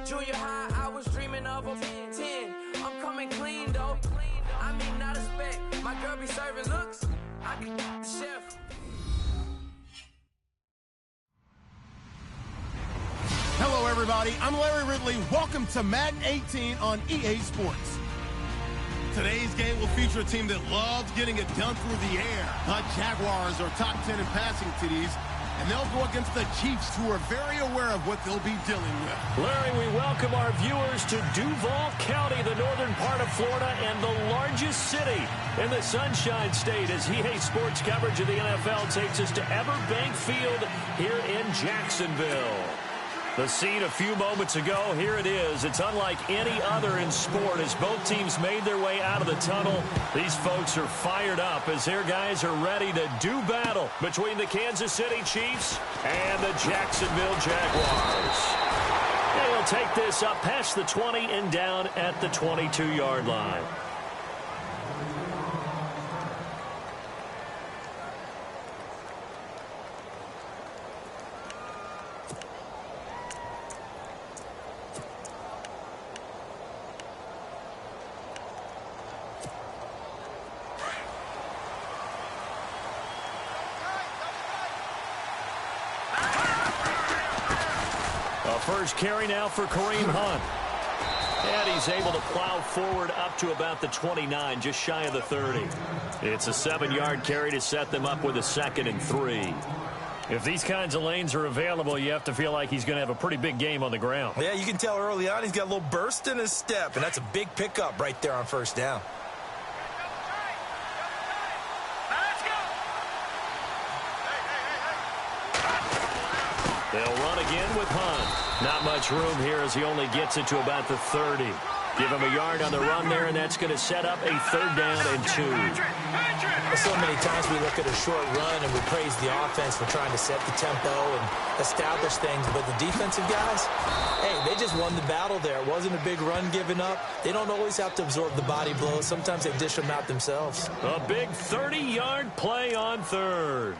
Junior high, I was dreaming of a 10. I'm coming clean, though. I mean, not a spec. My girl be serving looks. I can the chef. Hello, everybody. I'm Larry Ridley. Welcome to Madden 18 on EA Sports. Today's game will feature a team that loves getting it done through the air. The Jaguars are top 10 in passing TDs, and they'll go against the Chiefs, who are very aware of what they'll be dealing with. Larry, we welcome our viewers to Duval County, the northern part of Florida, and the largest city in the Sunshine State, as EA Sports coverage of the NFL takes us to Everbank Field here in Jacksonville. The scene a few moments ago, here it is. It's unlike any other in sport as both teams made their way out of the tunnel. These folks are fired up as their guys are ready to do battle between the Kansas City Chiefs and the Jacksonville Jaguars. They'll take this up past the 20 and down at the 22-yard line. First carry now for Kareem Hunt. And he's able to plow forward up to about the 29, just shy of the 30. It's a 7-yard carry to set them up with a 2nd and 3. If these kinds of lanes are available, you have to feel like he's going to have a pretty big game on the ground. Yeah, you can tell early on he's got a little burst in his step, and that's a big pickup right there on first down. They'll run again with Hunt. Not much room here as he only gets it to about the 30. Give him a yard on the run there, and that's going to set up a 3rd down and 2. So many times we look at a short run and we praise the offense for trying to set the tempo and establish things, but the defensive guys, hey, they just won the battle there. It wasn't a big run given up. They don't always have to absorb the body blows. Sometimes they dish them out themselves. A big 30-yard play on 3rd.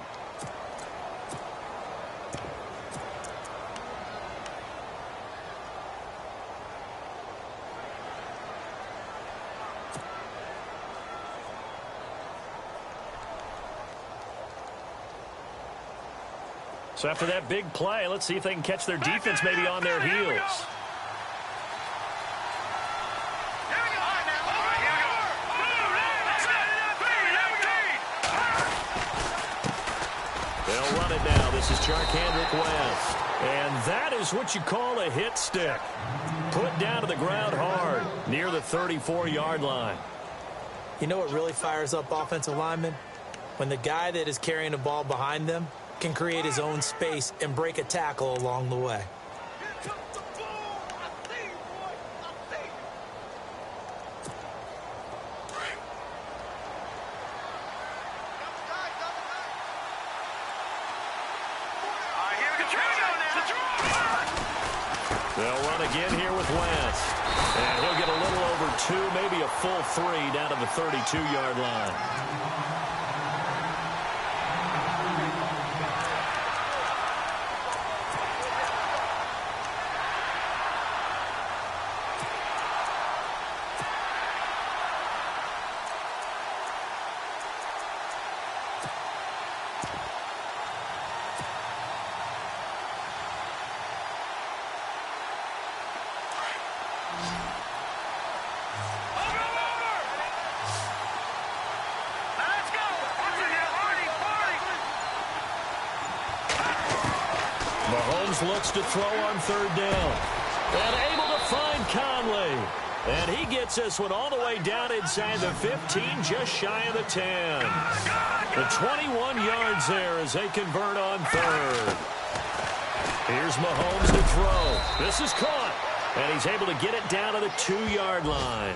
So after that big play, let's see if they can catch their defense maybe on their heels. They'll run it now. This is Charkandrick West. And that is what you call a hit stick. Put down to the ground hard near the 34-yard line. You know what really fires up offensive linemen? When the guy that is carrying the ball behind them can create his own space and break a tackle along the way. They'll run again here with Wentz. And he'll get a little over 2, maybe a full 3 down to the 32-yard line. Mahomes looks to throw on 3rd down. And able to find Conley. And he gets this one all the way down inside the 15, just shy of the 10. The 21 yards there as they convert on 3rd. Here's Mahomes to throw. This is caught. And he's able to get it down to the 2-yard line.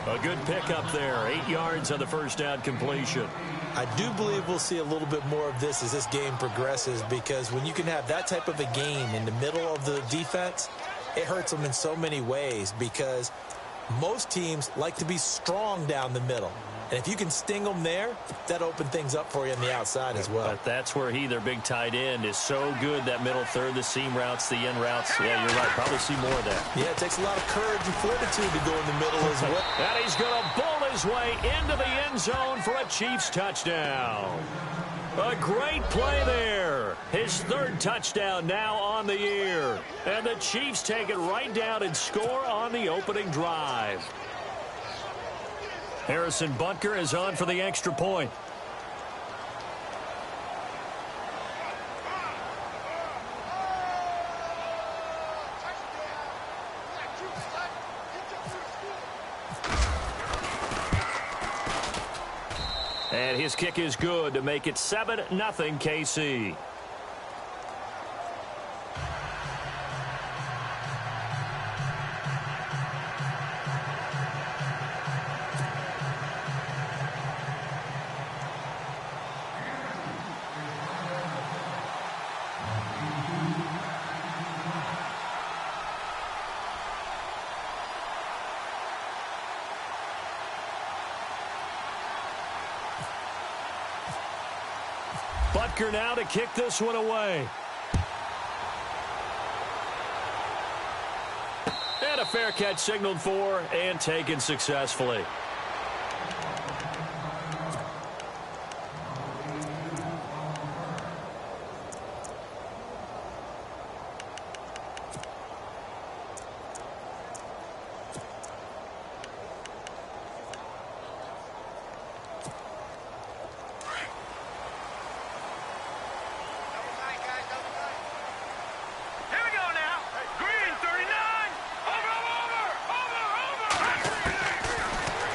A good pickup there. 8 yards on the first down completion. I do believe we'll see a little bit more of this as this game progresses, because when you can have that type of a gain in the middle of the defense, it hurts them in so many ways, because most teams like to be strong down the middle. And if you can sting them there, that opens things up for you on the outside as well. But that's where their big tight end, is so good, that middle third, the seam routes, the in routes. Yeah, you're right. Probably see more of that. Yeah, it takes a lot of courage and fortitude to go in the middle as well. And he's going to bowl his way into the end zone for a Chiefs touchdown. A great play there. His third touchdown now on the year. And the Chiefs take it right down and score on the opening drive. Harrison Butker is on for the extra point. And his kick is good to make it 7-0 KC. Butker now to kick this one away. And a fair catch signaled for and taken successfully.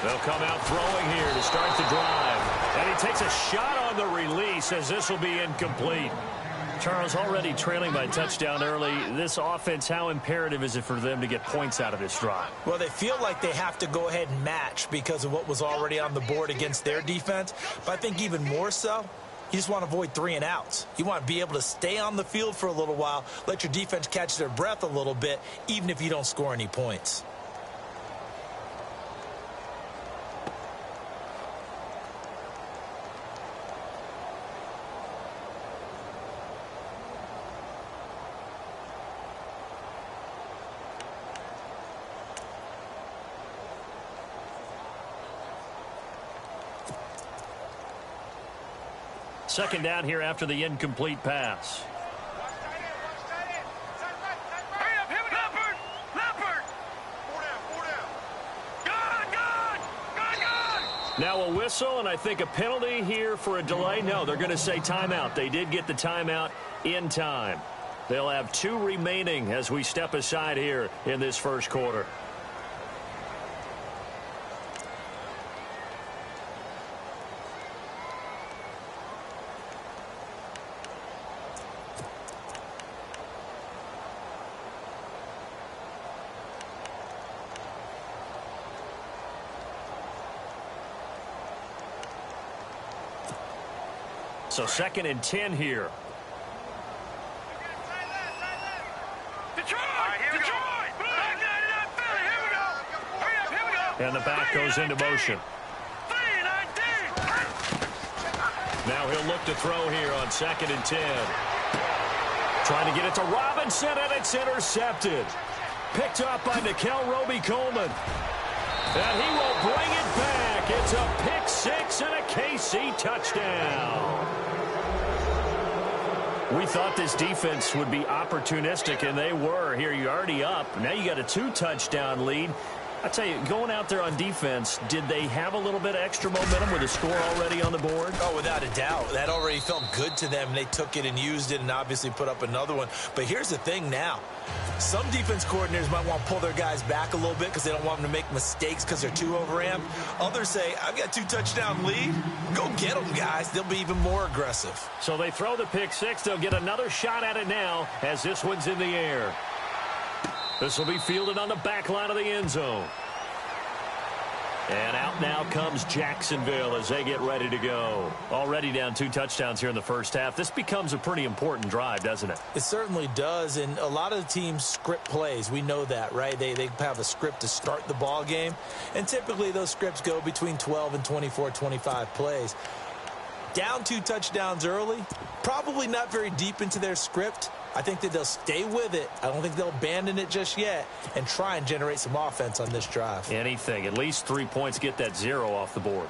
They'll come out throwing here to start the drive. And he takes a shot on the release as this will be incomplete. Charles, already trailing by touchdown early. This offense, how imperative is it for them to get points out of this drive? Well, they feel like they have to go ahead and match because of what was already on the board against their defense. But I think even more so, you just want to avoid 3 and outs. You want to be able to stay on the field for a little while, let your defense catch their breath a little bit, even if you don't score any points. Second down here after the incomplete pass. Now a whistle, and I think a penalty here for a delay. No, they're going to say timeout. They did get the timeout in time. They'll have 2 remaining as we step aside here in this first quarter. So 2nd and 10 here. And the back goes into motion. Now he'll look to throw here on 2nd and 10. Trying to get it to Robinson, and it's intercepted. Picked up by Nickel Roby-Coleman. And he will bring it back. It's a pick 6 and a KC touchdown. We thought this defense would be opportunistic, and they were. Here you're already up. Now you got a 2-touchdown lead. I tell you, going out there on defense, did they have a little bit of extra momentum with a score already on the board? Oh, without a doubt. That already felt good to them. They took it and used it and obviously put up another one. But here's the thing now. Some defense coordinators might want to pull their guys back a little bit because they don't want them to make mistakes because they're too overamped. Others say, I've got 2-touchdown lead. Go get them, guys. They'll be even more aggressive. So they throw the pick 6. They'll get another shot at it now as this one's in the air. This will be fielded on the back line of the end zone. And out now comes Jacksonville as they get ready to go. Already down 2 touchdowns here in the first half. This becomes a pretty important drive, doesn't it? It certainly does, and a lot of the teams script plays. We know that, right? They have a script to start the ball game, and typically those scripts go between 12 and 24, 25 plays. Down 2 touchdowns early, probably not very deep into their script. I think that they'll stay with it. I don't think they'll abandon it just yet and try and generate some offense on this drive. Anything. At least 3 points, get that 0 off the board.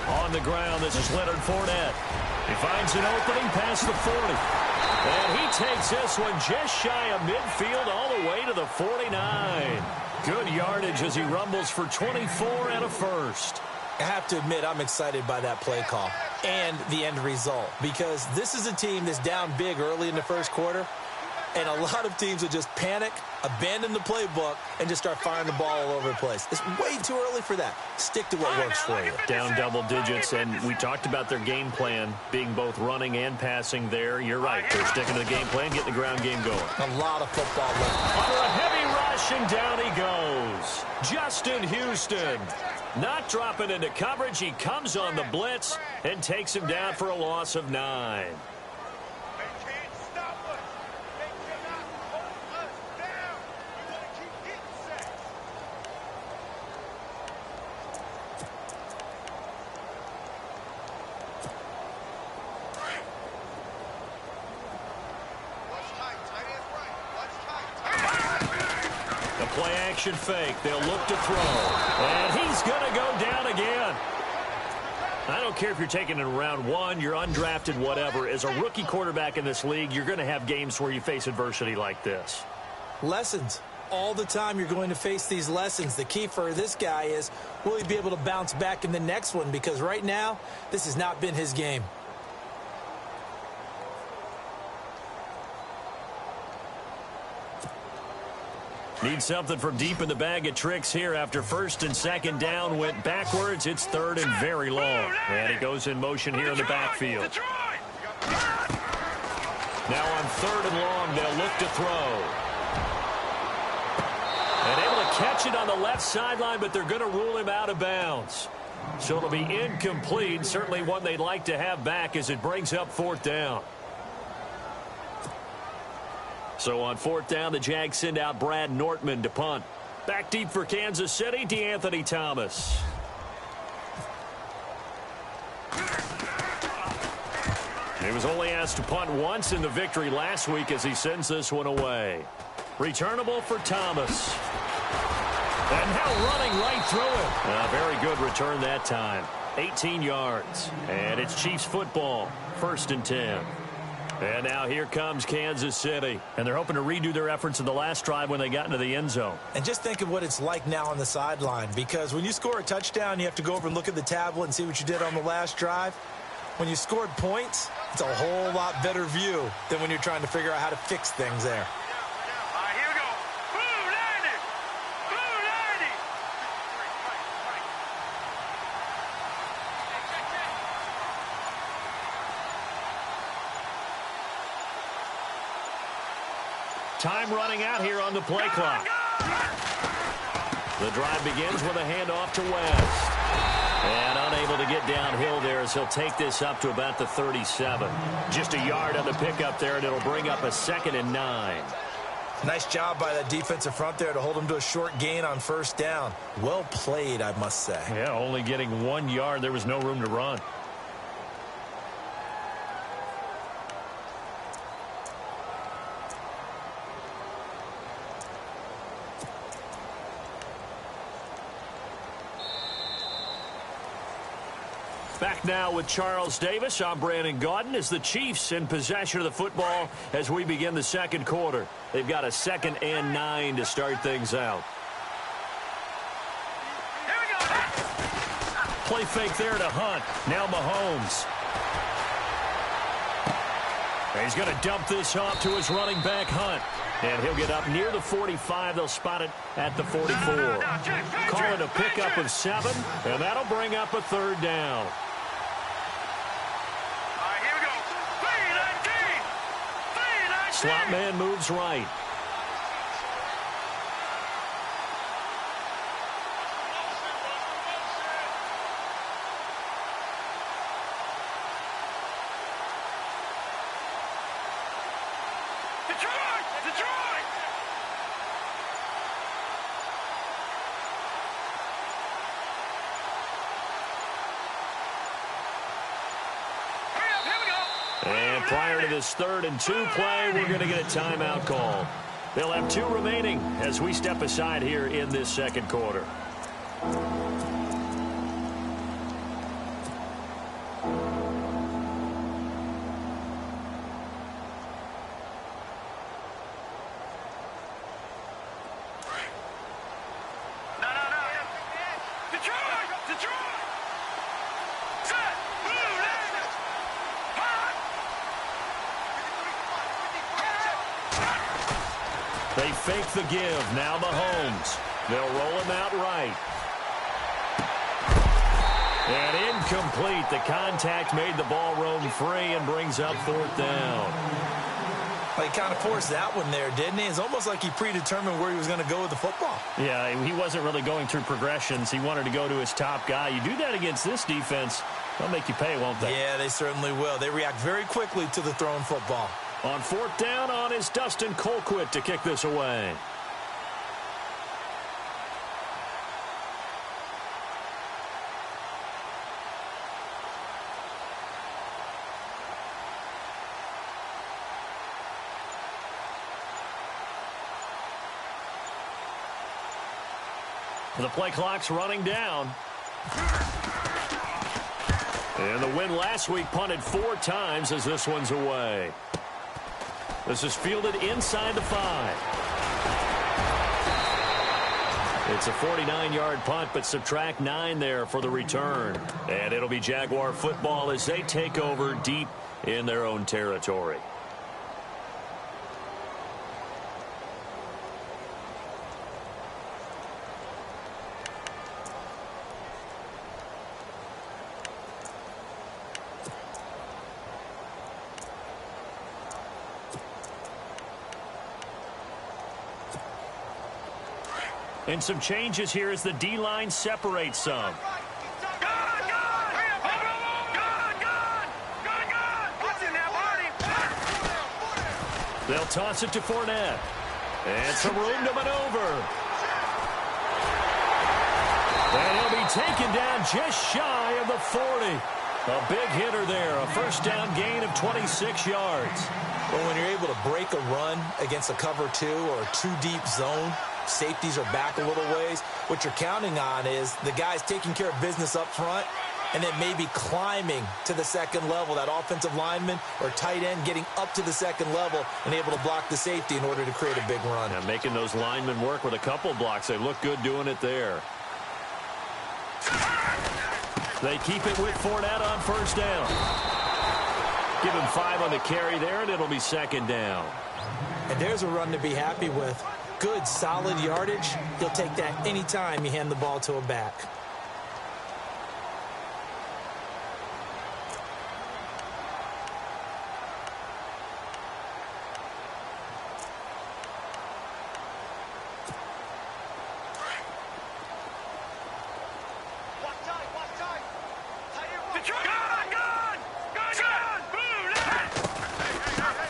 On the ground, this is Leonard Fournette. He finds an opening past the 40. And he takes this one just shy of midfield all the way to the 49. Good yardage as he rumbles for 24 and a first. I have to admit, I'm excited by that play call and the end result, because this is a team that's down big early in the first quarter, and a lot of teams will just panic, abandon the playbook, and just start firing the ball all over the place. It's way too early for that. Stick to what works for you. Down double digits, and we talked about their game plan being both running and passing there. You're right. They're sticking to the game plan, getting the ground game going. A lot of football left. Under a heavy rush, and down he goes. Justin Houston. Not dropping into coverage. He comes on the blitz and takes him down for a loss of 9. Play action fake. They'll look to throw. And he's going to go down again. I don't care if you're taking it in round 1, you're undrafted, whatever. As a rookie quarterback in this league, you're going to have games where you face adversity like this. Lessons. All the time you're going to face these lessons. The key for this guy is, will he be able to bounce back in the next one? Because right now, this has not been his game. Need something from deep in the bag of tricks here after first and second down went backwards. It's third and very long. And it goes in motion here in the backfield. Now on third and long, they'll look to throw. And able to catch it on the left sideline, but they're going to rule him out of bounds. So it'll be incomplete. Certainly one they'd like to have back as it brings up 4th down. So on 4th down, the Jags send out Brad Nortman to punt. Back deep for Kansas City, DeAnthony Thomas. He was only asked to punt once in the victory last week as he sends this one away. Returnable for Thomas. And now running right through it. A very good return that time. 18 yards. And it's Chiefs football. 1st and 10. And now here comes Kansas City. And they're hoping to redo their efforts in the last drive when they got into the end zone. And just think of what it's like now on the sideline. Because when you score a touchdown, you have to go over and look at the tablet and see what you did on the last drive. When you scored points, it's a whole lot better view than when you're trying to figure out how to fix things there. Time running out here on the play clock. The drive begins with a handoff to West. And unable to get downhill there as he'll take this up to about the 37. Just a yard on the pickup there, and it'll bring up a 2nd and 9. Nice job by that defensive front there to hold him to a short gain on 1st down. Well played, I must say. Yeah, only getting 1 yard. There was no room to run. Back now with Charles Davis. I'm Brandon Gaudin as the Chiefs in possession of the football as we begin the second quarter. They've got a 2nd and 9 to start things out. Play fake there to Hunt. Now Mahomes. He's going to dump this off to his running back, Hunt. And he'll get up near the 45. They'll spot it at the 44. Call it a pickup of 7, and that'll bring up a 3rd down. Here we go. 3-19. Slot man moves right. Detroit! And prior to this 3rd and 2 play, we're going to get a timeout call. They'll have 2 remaining as we step aside here in this 2nd quarter. They fake the give. Now Mahomes. They'll roll him out right. And incomplete. The contact made the ball roam free and brings up 4th down. Well, he kind of forced that one there, didn't he? It's almost like he predetermined where he was going to go with the football. Yeah, he wasn't really going through progressions. He wanted to go to his top guy. You do that against this defense, they'll make you pay, won't they? Yeah, they certainly will. They react very quickly to the thrown football. On 4th down on is Dustin Colquitt to kick this away. The play clock's running down. And the win last week punted 4 times as this one's away. This is fielded inside the 5. It's a 49-yard punt, but subtract 9 there for the return. And it'll be Jaguar football as they take over deep in their own territory. And some changes here as the D-line separates some. They'll toss it to Fournette. And some room to maneuver. And he'll be taken down just shy of the 40. A big hitter there. A 1st down gain of 26 yards. Well, when you're able to break a run against a cover 2 or a 2-deep zone, safeties are back a little ways. What you're counting on is the guys taking care of business up front and then maybe climbing to the 2nd level, that offensive lineman or tight end getting up to the 2nd level and able to block the safety in order to create a big run. Yeah, making those linemen work with a couple blocks. They look good doing it there. They keep it with Fournette on 1st down. Give him 5 on the carry there, and it'll be 2nd down. And there's a run to be happy with. Good, solid yardage. He'll take that anytime you hand the ball to a back.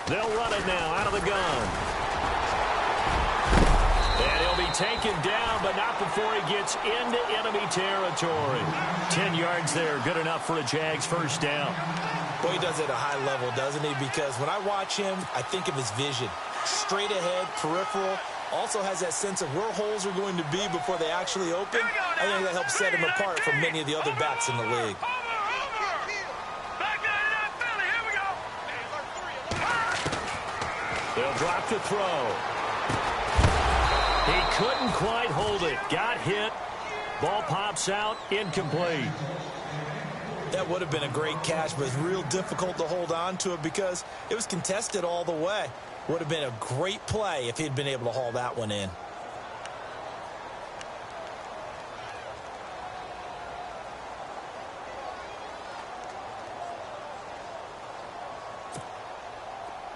They'll run it now out of the gun. And he'll be taken down, but not before he gets into enemy territory. 10 yards there, good enough for a Jags 1st down. Boy, he does it at a high level, doesn't he? Because when I watch him, I think of his vision. Straight ahead, peripheral. Also has that sense of where holes are going to be before they actually open. I think that helps set him apart from many of the other backs in the league. They'll drop the throw. He couldn't quite hold it. Got hit. Ball pops out. Incomplete. That would have been a great catch, but it's real difficult to hold on to it because it was contested all the way. Would have been a great play if he'd been able to haul that one in.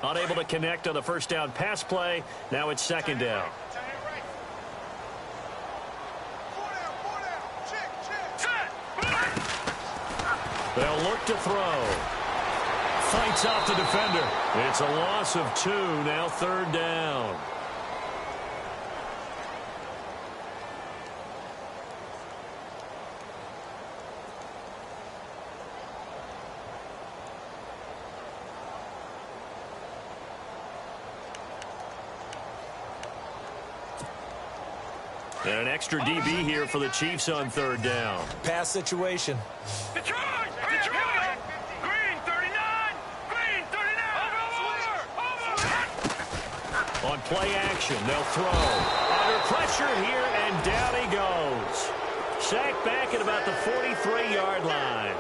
Unable to connect on the first down pass play. Now it's second down. They'll look to throw. Fights off the defender. It's a loss of 2, now third down. And an extra DB here for the Chiefs on third down. Pass situation. Detroit! Detroit! Green 39! Green 39! Over! On play action, they'll throw. Under pressure here, and down he goes. Sacked back at about the 43-yard line.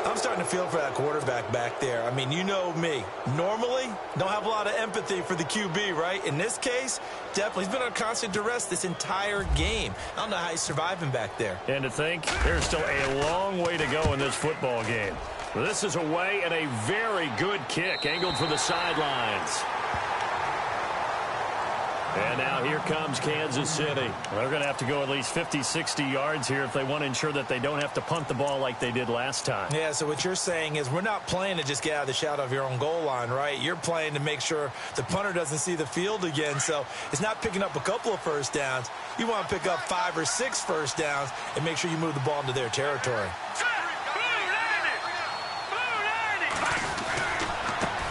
I'm starting to feel for that quarterback back there. I mean, you know me. Normally, don't have a lot of empathy for the QB, right? In this case, definitely. He's been on constant duress this entire game. I don't know how he's surviving back there. And to think, there's still a long way to go in this football game. This is away and a very good kick, angled for the sidelines. And now here comes Kansas City. They're going to have to go at least 50, 60 yards here if they want to ensure that they don't have to punt the ball like they did last time. Yeah, so what you're saying is we're not playing to just get out of the shadow of your own goal line, right? You're playing to make sure the punter doesn't see the field again. So it's not picking up a couple of first downs. You want to pick up 5 or 6 first downs and make sure you move the ball into their territory.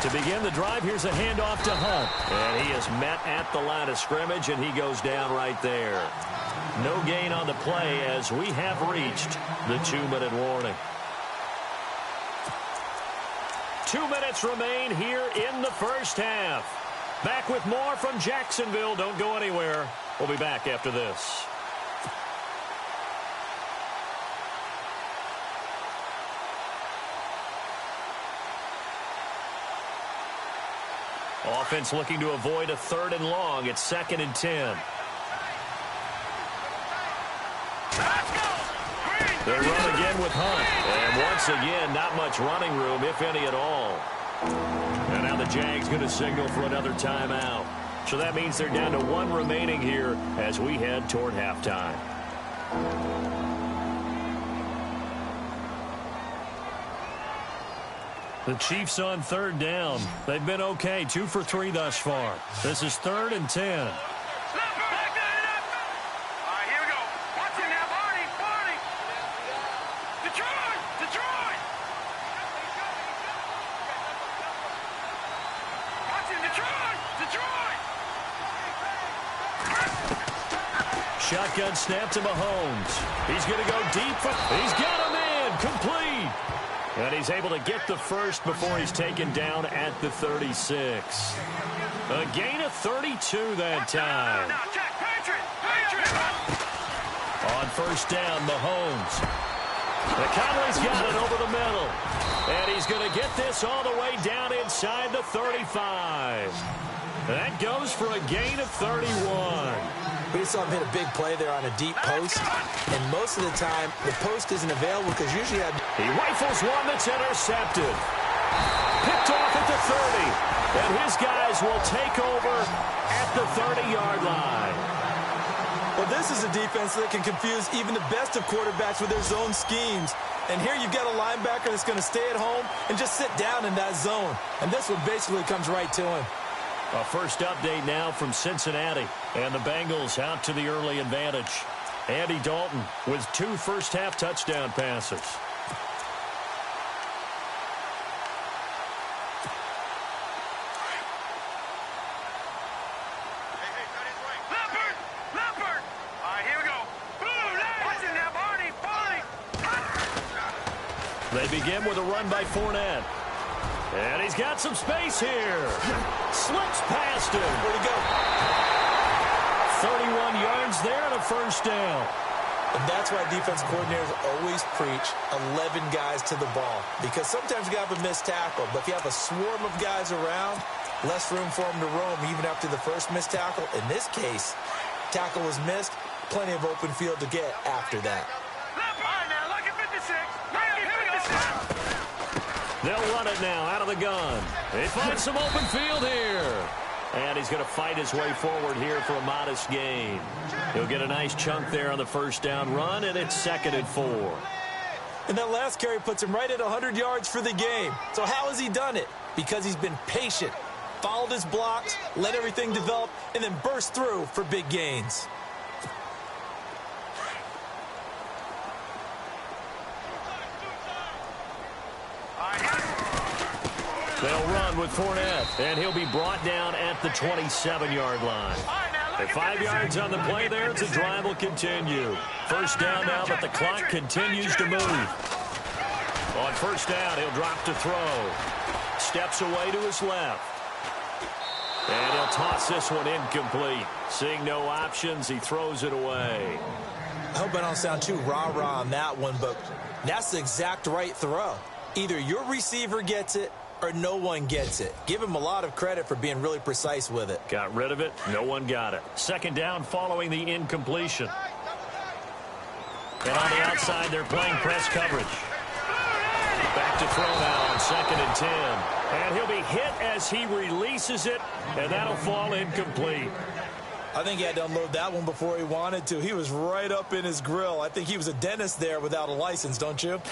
To begin the drive, here's a handoff to Hunt. And he is met at the line of scrimmage, and he goes down right there. No gain on the play as we have reached the 2-minute warning. 2 minutes remain here in the first half. Back with more from Jacksonville. Don't go anywhere. We'll be back after this. Offense looking to avoid a 3rd and long. It's 2nd and 10. They run again with Hunt. And once again, not much running room, if any at all. And now the Jags going to signal for another timeout. So that means they're down to 1 remaining here as we head toward halftime. The Chiefs on 3rd down. They've been okay, 2 for 3 thus far. This is 3rd and 10. All right, here we go. Watch it now, Barney. Detroit! Detroit! Watch it, Detroit! Detroit! Shotgun snap to Mahomes. He's going to go deep. He's got him in. Complete. And he's able to get the first before he's taken down at the 36. A gain of 32 that time. On first down, Mahomes. The Cowboys got it over the middle. And he's going to get this all the way down inside the 35. That goes for a gain of 31. We saw him hit a big play there on a deep post, and most of the time the post isn't available because usually he rifles one that's intercepted. Picked off at the 30, and his guys will take over at the 30-yard line. Well, this is a defense that can confuse even the best of quarterbacks with their zone schemes. And here you've got a linebacker that's going to stay at home and just sit down in that zone. And this one basically comes right to him. A first update now from Cincinnati. And the Bengals out to the early advantage. Andy Dalton with 2 first-half touchdown passes. Leopard! All right, here we go. Watch it now, Barney. They begin with a run by Fournette. And he's got some space here. Slips past him. Where'd he go? 31 yards there and a first down. And that's why defense coordinators always preach 11 guys to the ball. Because sometimes you have a missed tackle, but if you have a swarm of guys around, less room for them to roam even after the first missed tackle. In this case, tackle was missed, plenty of open field to get after that. They'll run it now out of the gun. They find some open field here. And he's going to fight his way forward here for a modest gain. He'll get a nice chunk there on the first down run, and it's 2nd and 4. And that last carry puts him right at 100 yards for the game. So how has he done it? Because he's been patient, followed his blocks, let everything develop, and then burst through for big gains. They'll run with Fournette, and he'll be brought down at the 27-yard line. At 5 yards on the play there, the drive will continue. First down now, but the clock continues to move. On first down, he'll drop to throw. Steps away to his left. And he'll toss this one incomplete. Seeing no options, he throws it away. I hope I don't sound too rah-rah on that one, but that's the exact right throw. Either your receiver gets it or no one gets it. Give him a lot of credit for being really precise with it. Got rid of it. No one got it. Second down following the incompletion. And on the outside, they're playing press coverage. Back to throw now on 2nd and 10. And he'll be hit as he releases it, and that'll fall incomplete. I think he had to unload that one before he wanted to. He was right up in his grill. I think he was a dentist there without a license, don't you?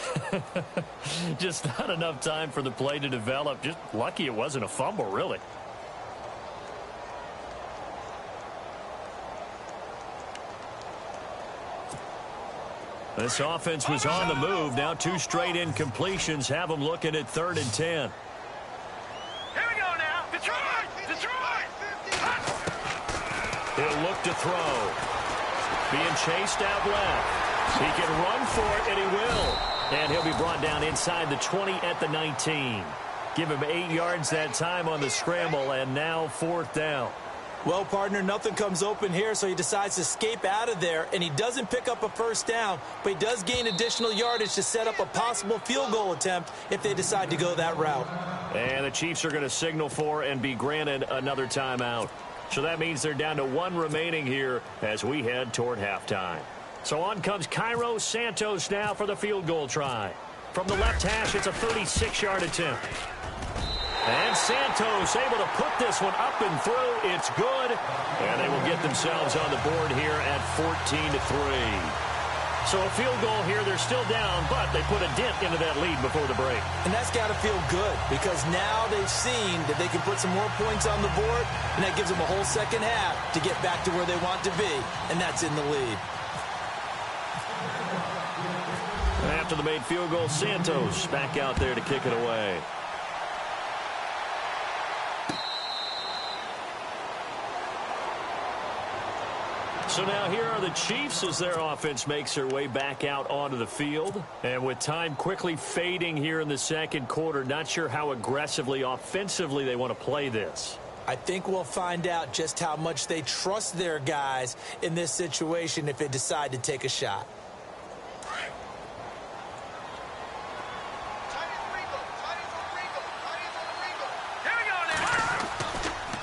Just not enough time for the play to develop. Just lucky it wasn't a fumble, really. This offense was on the move. Now 2 straight incompletions have them looking at 3rd and 10. Here we go now. Detroit! He'll look to throw. Being chased out left. He can run for it, and he will. And he'll be brought down inside the 20 at the 19. Give him 8 yards that time on the scramble, and now 4th down. Well, partner, nothing comes open here, so he decides to escape out of there, and he doesn't pick up a first down, but he does gain additional yardage to set up a possible field goal attempt if they decide to go that route. And the Chiefs are going to signal for and be granted another timeout. So that means they're down to 1 remaining here as we head toward halftime. So on comes Cairo Santos now for the field goal try. From the left hash, it's a 36-yard attempt. And Santos able to put this one up and through. It's good. And they will get themselves on the board here at 14-3. So a field goal here, they're still down, but they put a dent into that lead before the break. And that's got to feel good because now they've seen that they can put some more points on the board, and that gives them a whole second half to get back to where they want to be, and that's in the lead. And after the made field goal, Santos back out there to kick it away. So now here are the Chiefs as their offense makes their way back out onto the field. And with time quickly fading here in the second quarter, not sure how aggressively, offensively they want to play this. I think we'll find out just how much they trust their guys in this situation if they decide to take a shot.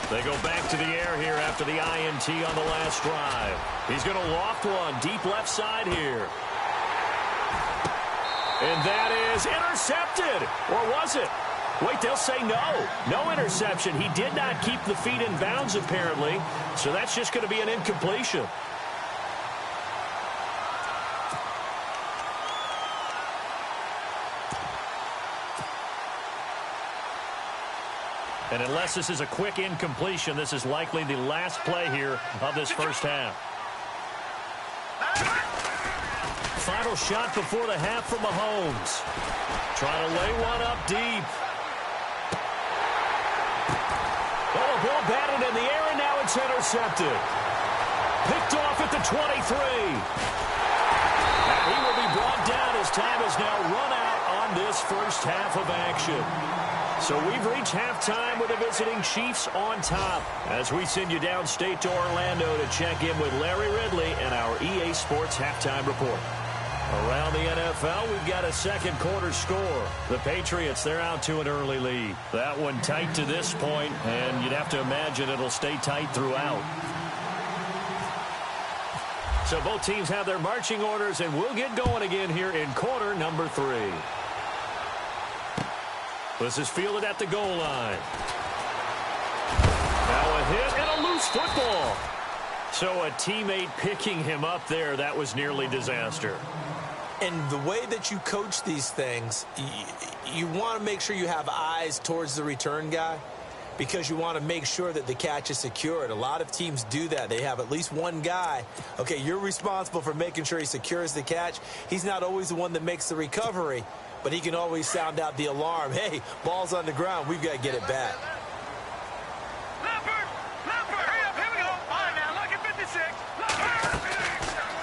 They go back to the air here after the INT on the last drive. He's going to loft one deep left side here. And that is intercepted. Or was it? Wait, they'll say no. No interception. He did not keep the feet in bounds, apparently. So that's just going to be an incompletion. And unless this is a quick incompletion, this is likely the last play here of this first half. Final shot before the half from Mahomes. Trying to lay one up deep. Oh, a ball batted in the air, and now it's intercepted. Picked off at the 23. And he will be brought down as time has now run out on this first half of action. So we've reached halftime with the visiting Chiefs on top as we send you downstate to Orlando to check in with Larry Ridley and our EA Sports Halftime Report. Around the NFL, we've got a second quarter score. The Patriots, they're out to an early lead. That one tight to this point, and you'd have to imagine it'll stay tight throughout. So both teams have their marching orders, and we'll get going again here in quarter number 3. This is fielded at the goal line. Now a hit and a loose football. So a teammate picking him up there, that was nearly disaster. And the way that you coach these things, you want to make sure you have eyes towards the return guy because you want to make sure that the catch is secured. A lot of teams do that. They have at least one guy. Okay, you're responsible for making sure he secures the catch. He's not always the one that makes the recovery, but he can always sound out the alarm. Hey, ball's on the ground. We've got to get it back.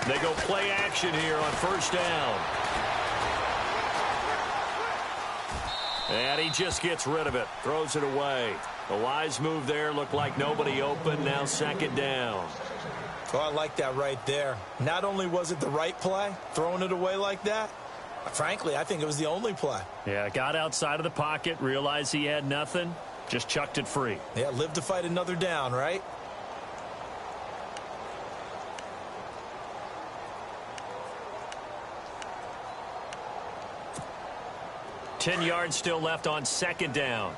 They go play action here on first down. And he just gets rid of it. Throws it away. A wise move there. Looked like nobody open. Now second down. Oh, I like that right there. Not only was it the right play, throwing it away like that, frankly, I think it was the only play. Yeah, got outside of the pocket, realized he had nothing, just chucked it free. Yeah, live to fight another down, right? Ten yards still left on second down.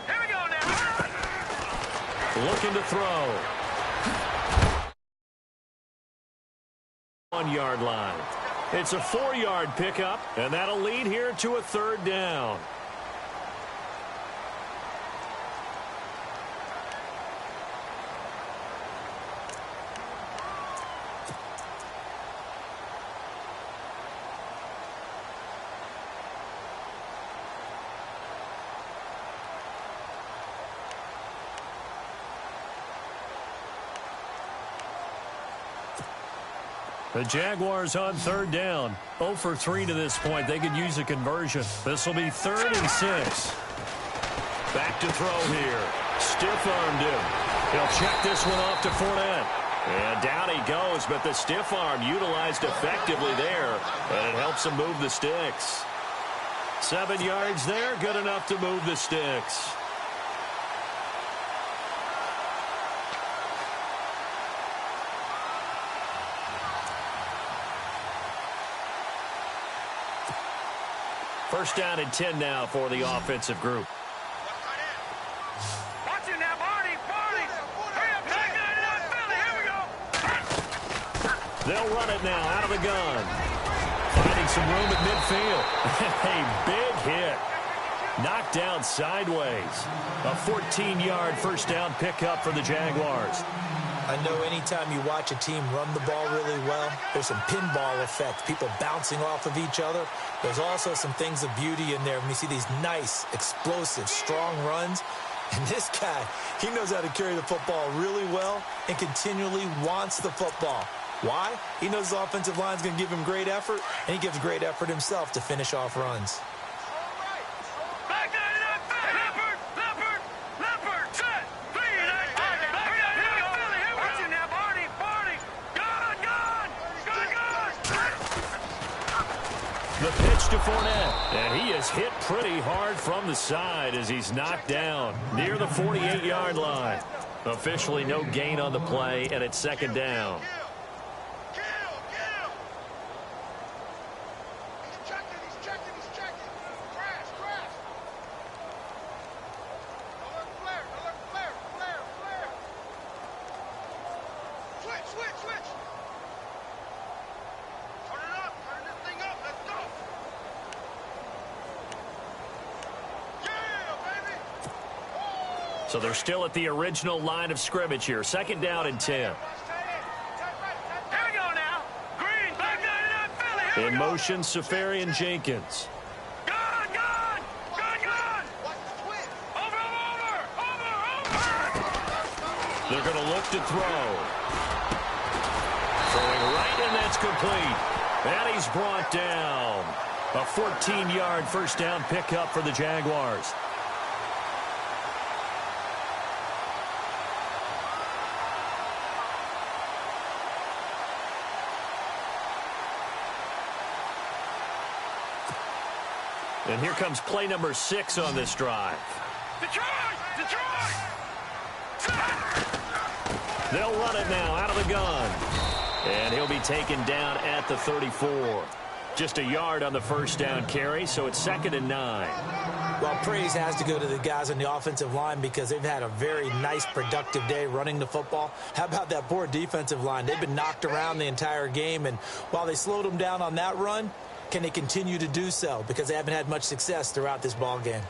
Here we go now. Looking to throw. 1 yard line. It's a 4-yard pickup, and that'll lead here to a third down. The Jaguars on third down. 0 for 3 to this point. They could use a conversion. This will be 3rd and 6. Back to throw here. Stiff-armed him. He'll check this one off to Fournette. And down he goes, but the stiff arm utilized effectively there, and it helps him move the sticks. 7 yards there, good enough to move the sticks. First down and 10 now for the offensive group. Watch it now, Barney. Hurry up, take it, Philly. Here we go. They'll run it now out of the gun. Finding some room at midfield. A big hit. Knocked down sideways. A 14-yard first down pickup for the Jaguars. I know anytime you watch a team run the ball really well, there's some pinball effect, people bouncing off of each other. There's also some things of beauty in there when you see these nice, explosive, strong runs. And this guy, he knows how to carry the football really well and continually wants the football. Why? He knows the offensive line's going to give him great effort, and he gives great effort himself to finish off runs. The pitch to Fournette, and he is hit pretty hard from the side as he's knocked down near the 48-yard line. Officially no gain on the play, and it's second down. So they're still at the original line of scrimmage here. Second down and 10. Here we go now. Green, back down to that Philly. In motion, Safarian Jenkins. Gone. Over. They're going to look to throw. Throwing right, and that's complete. And he's brought down. A 14-yard first down pickup for the Jaguars. And here comes play number 6 on this drive. Detroit! Detroit! They'll run it now out of the gun. And he'll be taken down at the 34. Just a yard on the first down carry, so it's 2nd and 9. Well, praise has to go to the guys on the offensive line because they've had a very nice, productive day running the football. How about that poor defensive line? They've been knocked around the entire game, and while they slowed them down on that run, can they continue to do so? Because they haven't had much success throughout this ball game.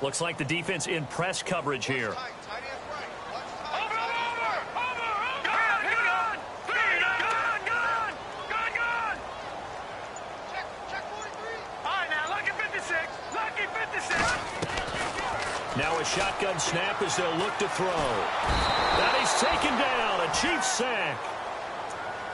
Looks like the defense in press coverage here. Now a shotgun snap as they'll look to throw. That he's taken down. A Chiefs sack.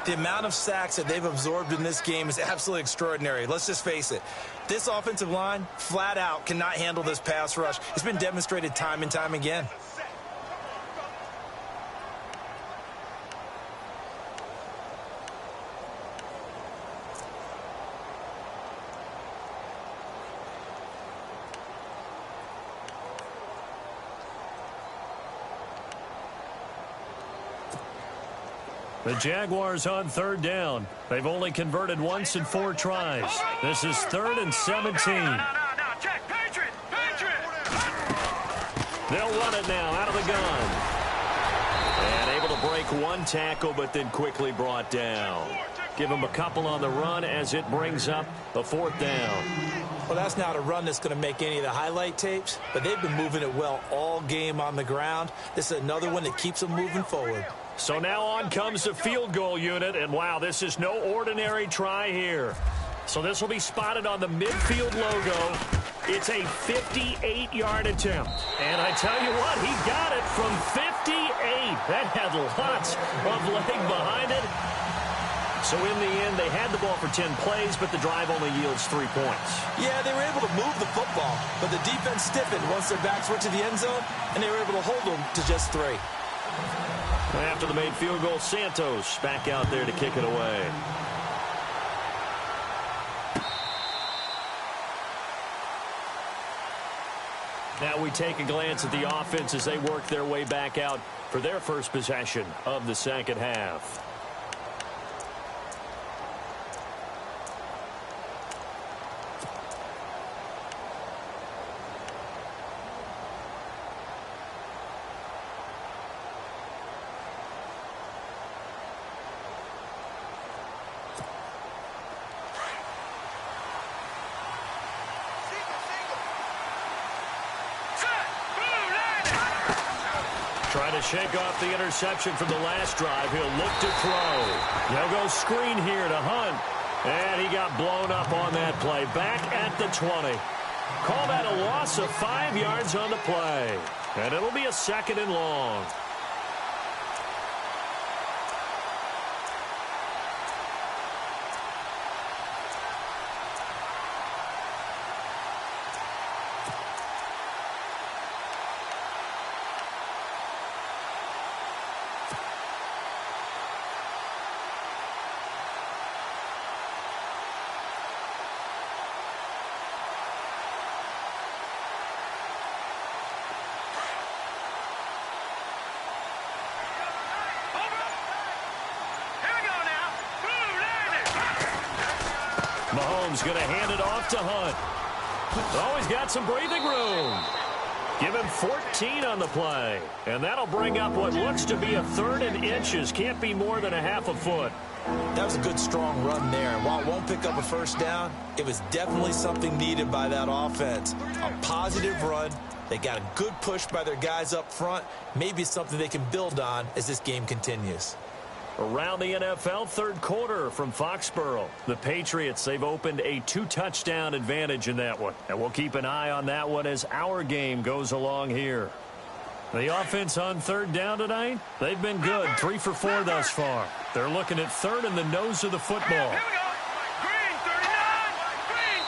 The amount of sacks that they've absorbed in this game is absolutely extraordinary. Let's just face it. This offensive line, flat out, cannot handle this pass rush. It's been demonstrated time and time again. The Jaguars on 3rd down. They've only converted once in 4 tries. This is 3rd and 17. Check, Patriot! Patriot! They'll run it now out of the gun. And able to break one tackle, but then quickly brought down. Give them a couple on the run as it brings up a 4th down. Well, that's not a run that's going to make any of the highlight tapes, but they've been moving it well all game on the ground. This is another one that keeps them moving forward. So now on comes the field goal unit, and wow, this is no ordinary try here. So this will be spotted on the midfield logo. It's a 58-yard attempt. And I tell you what, he got it from 58. That had lots of leg behind it. So in the end, they had the ball for 10 plays, but the drive only yields 3 points. Yeah, they were able to move the football, but the defense stiffened once their backs were to the end zone, and they were able to hold them to just 3. After the made field goal, Santos back out there to kick it away. Now we take a glance at the offense as they work their way back out for their first possession of the second half. Trying to shake off the interception from the last drive. He'll look to throw. They'll go screen here to Hunt. And he got blown up on that play. Back at the 20. Call that a loss of 5 yards on the play. And it'll be a 2nd and long. Mahomes going to hand it off to Hunt. Oh, he's got some breathing room. Give him 14 on the play. And that'll bring up what looks to be a 3rd and inches. Can't be more than a half a foot. That was a good, strong run there. And while it won't pick up a first down, it was definitely something needed by that offense. A positive run. They got a good push by their guys up front. Maybe something they can build on as this game continues. Around the NFL, 3rd quarter from Foxborough. The Patriots, they've opened a 2-touchdown advantage in that one. And we'll keep an eye on that one as our game goes along here. The offense on third down tonight, they've been good. 3 for 4 thus far. They're looking at third in the nose of the football. Here we go. Green 39. Green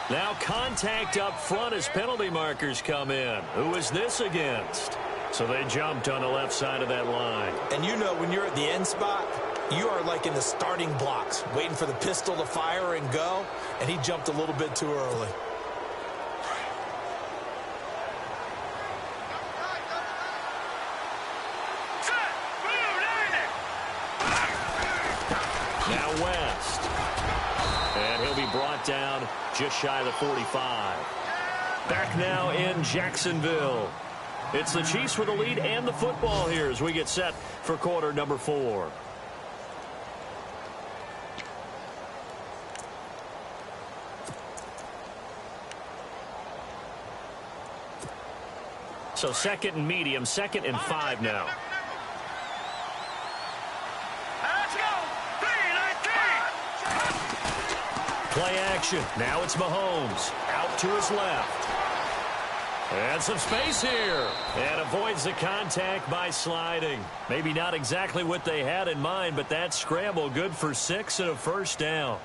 39. Now contact up front as penalty markers come in. Who is this against? So they jumped on the left side of that line. And you know when you're at the end spot, you are like in the starting blocks, waiting for the pistol to fire and go, and he jumped a little bit too early. Now West. And he'll be brought down just shy of the 45. Back now in Jacksonville. It's the Chiefs with the lead and the football here as we get set for quarter number 4. So second and medium, 2nd and 5 now. Let's go. 3-19. Play action. Now it's Mahomes. Out to his left. And some space here. And avoids the contact by sliding. Maybe not exactly what they had in mind, but that scramble good for 6 and a first down.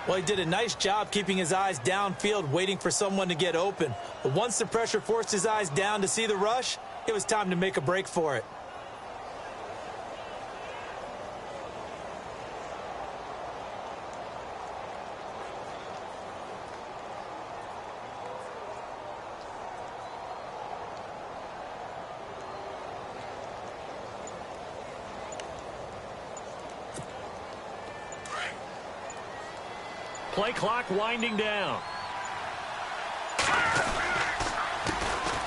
Well, he did a nice job keeping his eyes downfield, waiting for someone to get open. But once the pressure forced his eyes down to see the rush, it was time to make a break for it. Play clock winding down.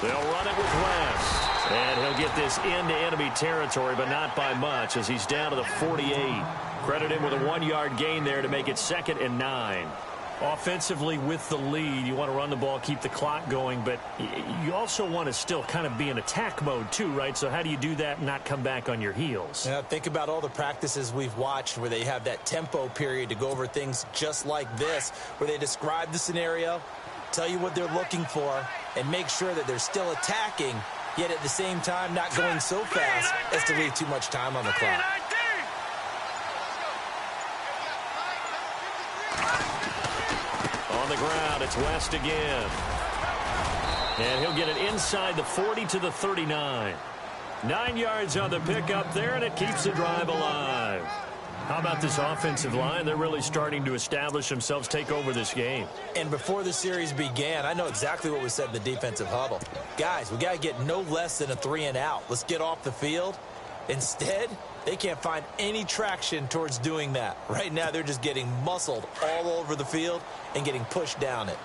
They'll run it with West. And he'll get this into enemy territory, but not by much as he's down to the 48. Credit him with a 1-yard gain there to make it 2nd and 9. Offensively with the lead, you want to run the ball, keep the clock going, but you also want to still kind of be in attack mode too, right? So how do you do that and not come back on your heels? Yeah, think about all the practices we've watched where they have that tempo period to go over things just like this, where they describe the scenario, tell you what they're looking for, and make sure that they're still attacking, yet at the same time not going so fast as to leave too much time on the clock. On the ground, it's West again. And he'll get it inside the 40 to the 39. 9 yards on the pickup there, and it keeps the drive alive. How about this offensive line? They're really starting to establish themselves, take over this game. And before the series began, I know exactly what was said in the defensive huddle. Guys, we got to get no less than a 3 and out. Let's get off the field. Instead, they can't find any traction towards doing that. Right now, they're just getting muscled all over the field and getting pushed down it.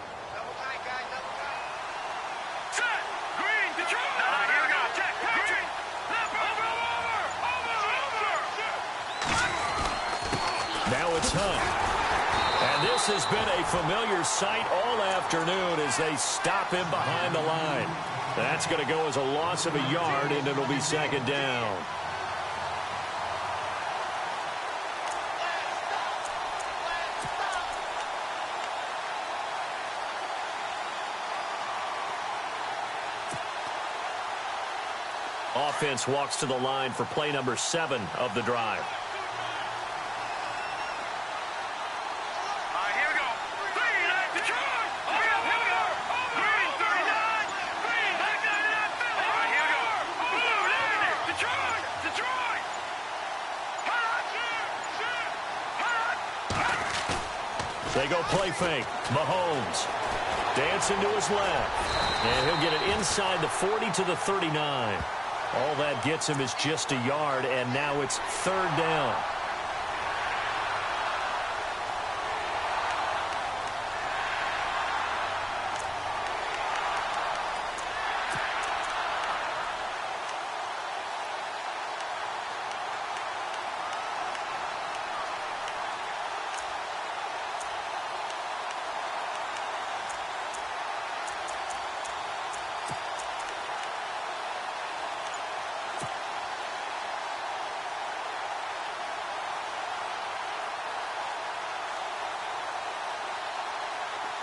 Now it's Hunt. And this has been a familiar sight all afternoon as they stop him behind the line. That's going to go as a loss of a yard, and it'll be 2nd down. Offense walks to the line for play number 7 of the drive. They go play fake. Mahomes dancing to his left. And he'll get it inside the 40 to the 39. All that gets him is just a yard, and now it's 3rd down.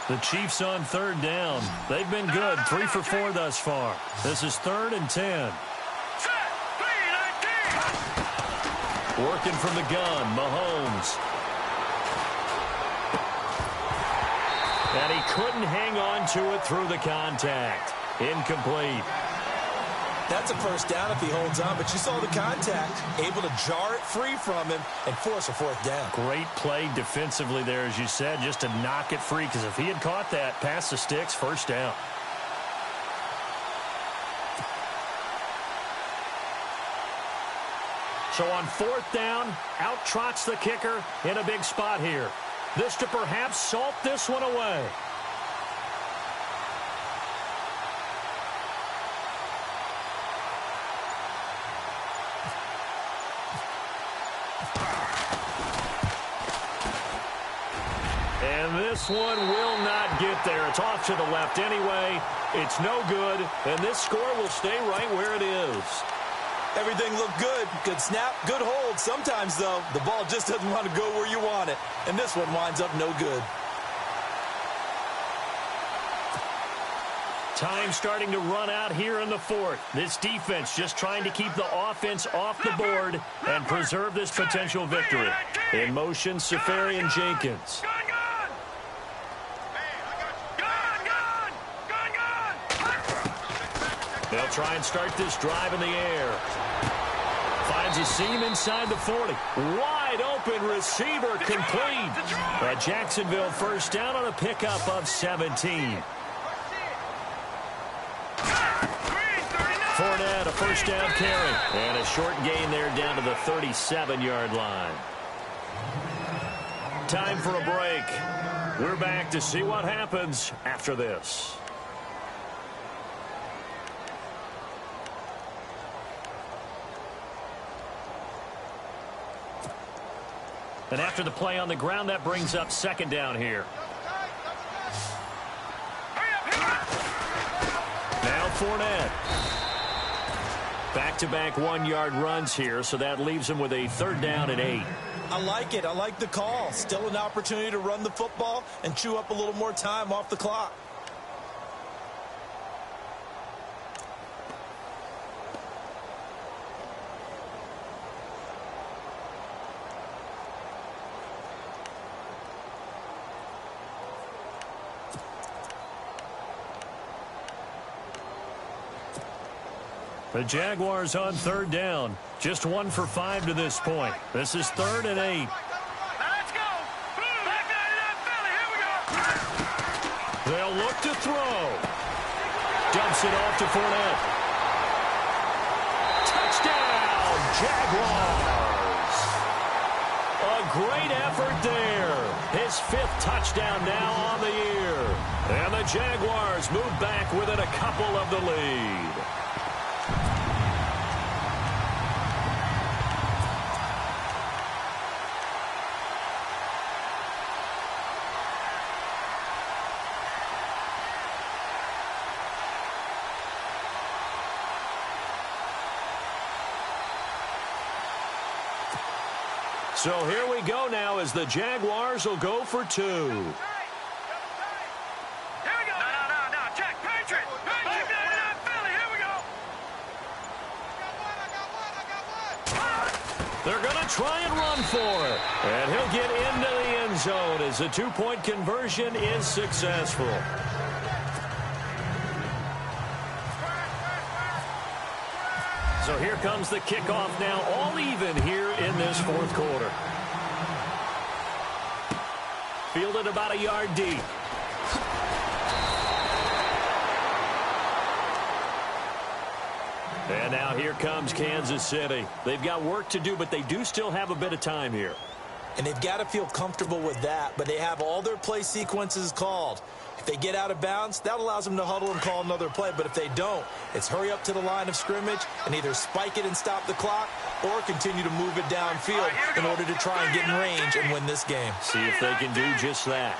The Chiefs on third down. They've been good, 3 for 4 thus far. This is 3rd and 10. Working from the gun, Mahomes. And he couldn't hang on to it through the contact. Incomplete. That's a first down if he holds on, but you saw the contact. Able to jar it free from him and force a 4th down. Great play defensively there, as you said, just to knock it free, because if he had caught that, past the sticks, first down. So on 4th down, out trots the kicker in a big spot here. This to perhaps salt this one away. And this one will not get there. It's off to the left anyway. It's no good, and this score will stay right where it is. Everything looked good. Good snap, good hold. Sometimes, though, the ball just doesn't want to go where you want it. And this one winds up no good. Time starting to run out here in the 4th. This defense just trying to keep the offense off the board and preserve this potential victory. In motion, Safarian Jenkins. They'll try and start this drive in the air. Finds a seam inside the 40. Wide open receiver complete. A Jacksonville first down on a pickup of 17. Fournette, a first down carry. And a short gain there down to the 37-yard line. Time for a break. We're back to see what happens after this. And after the play on the ground, that brings up 2nd down here. Now Fournette. Back-to-back 1-yard runs here, so that leaves him with a 3rd down and 8. I like it. I like the call. Still an opportunity to run the football and chew up a little more time off the clock. The Jaguars on 3rd down. Just 1 for 5 to this point. This is 3rd and 8. Let's go. Back out Philly. Here we go. They'll look to throw. Dumps it off to Fournette. Touchdown, Jaguars. A great effort there. His 5th touchdown now on the year. And the Jaguars move back within a couple of the lead. So here we go now as the Jaguars will go for 2. Here we go. No. Jack, Patriot. Back out Philly. Here we go. I got one. They're going to try and run for it. And he'll get into the end zone as the 2-point conversion is successful. So here comes the kickoff now, all even here in this 4th quarter. Fielded about a yard deep. And now here comes Kansas City. They've got work to do, but they do still have a bit of time here. And they've got to feel comfortable with that, but they have all their play sequences called. If they get out of bounds, that allows them to huddle and call another play. But if they don't, it's hurry up to the line of scrimmage and either spike it and stop the clock or continue to move it downfield in order to try and get in range and win this game. See if they can do just that.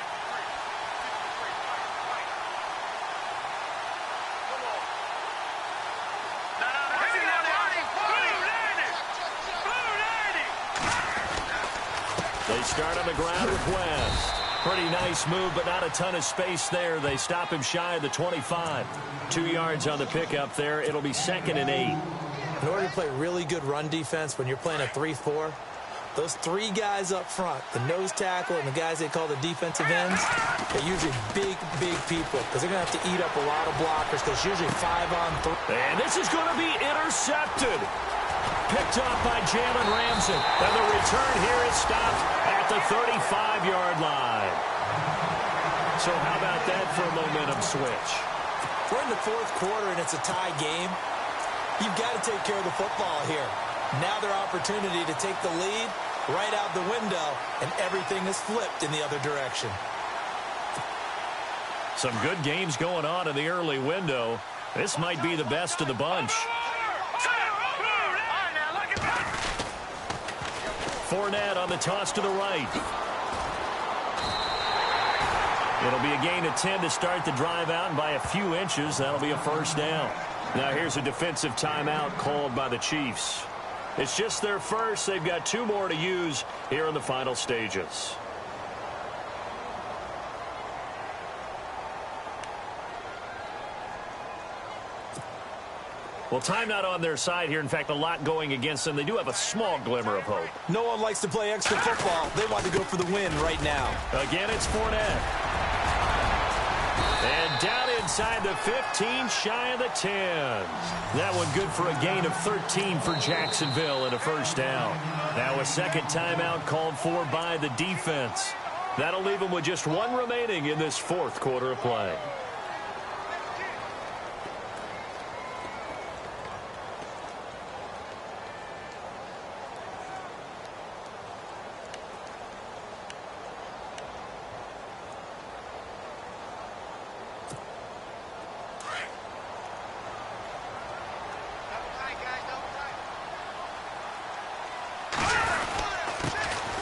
They start on the ground with West. Pretty nice move, but not a ton of space there. They stop him shy of the 25. 2 yards on the pickup there. It'll be 2nd and 8. In order to play really good run defense when you're playing a 3-4, those 3 guys up front, the nose tackle and the guys they call the defensive ends, they're usually big people because they're going to have to eat up a lot of blockers because it's usually 5 on 3. And this is going to be intercepted. Picked up by Jalen Ramsey. And the return here is stopped at the 35-yard line. So how about that for a momentum switch? We're in the 4th quarter and it's a tie game. You've got to take care of the football here. Now their opportunity to take the lead right out the window, and everything is flipped in the other direction. Some good games going on in the early window. This might be the best of the bunch. Fournette on the toss to the right. It'll be a gain of 10 to start the drive out, and by a few inches, that'll be a first down. Now here's a defensive timeout called by the Chiefs. It's just their first. They've got 2 more to use here in the final stages. Well, time not on their side here. In fact, a lot going against them. They do have a small glimmer of hope. No one likes to play extra football. They want to go for the win right now. Again, it's Fournette. And down inside the 15, shy of the 10. That one good for a gain of 13 for Jacksonville and a first down. Now a second timeout called for by the defense. That'll leave them with just 1 remaining in this 4th quarter of play.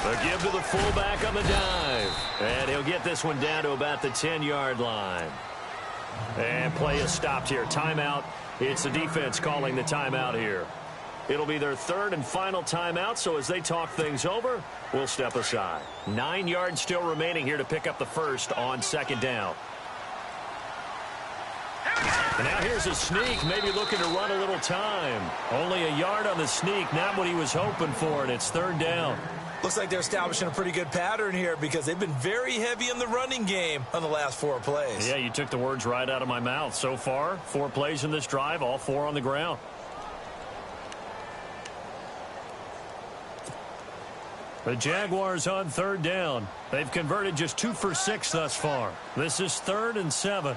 A give to the fullback on the dive. And he'll get this one down to about the 10-yard line. And play is stopped here. Timeout. It's the defense calling the timeout here. It'll be their 3rd and final timeout, so as they talk things over, we'll step aside. 9 yards still remaining here to pick up the first on 2nd down. And now here's a sneak, maybe looking to run a little time. Only a yard on the sneak, not what he was hoping for, and it's 3rd down. Looks like they're establishing a pretty good pattern here because they've been very heavy in the running game on the last 4 plays. Yeah, you took the words right out of my mouth. So far, 4 plays in this drive, all 4 on the ground. The Jaguars on 3rd down. They've converted just 2 for 6 thus far. This is 3rd and 7.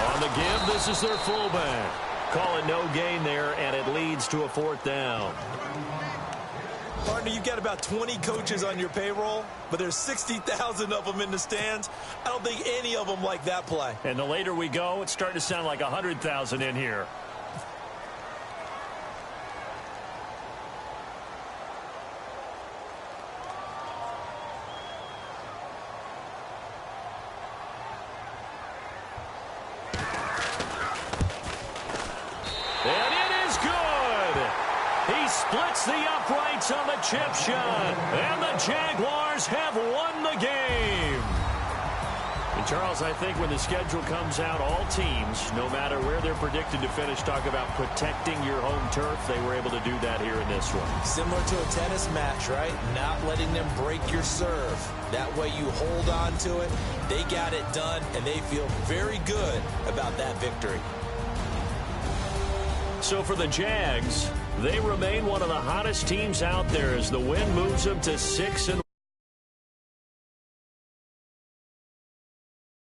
On the give, this is their fullback. Call it no gain there, and it leads to a 4th down. Partner, you've got about 20 coaches on your payroll, but there's 60,000 of them in the stands. I don't think any of them like that play. And the later we go, it's starting to sound like 100,000 in here. Splits the uprights on the chip shot, and the Jaguars have won the game. And Charles, I think when the schedule comes out, all teams, no matter where they're predicted to finish, talk about protecting your home turf. They were able to do that here in this one. Similar to a tennis match, right? Not letting them break your serve. That way you hold on to it. They got it done, and they feel very good about that victory. So for the Jags, they remain one of the hottest teams out there as the win moves them to 6-1.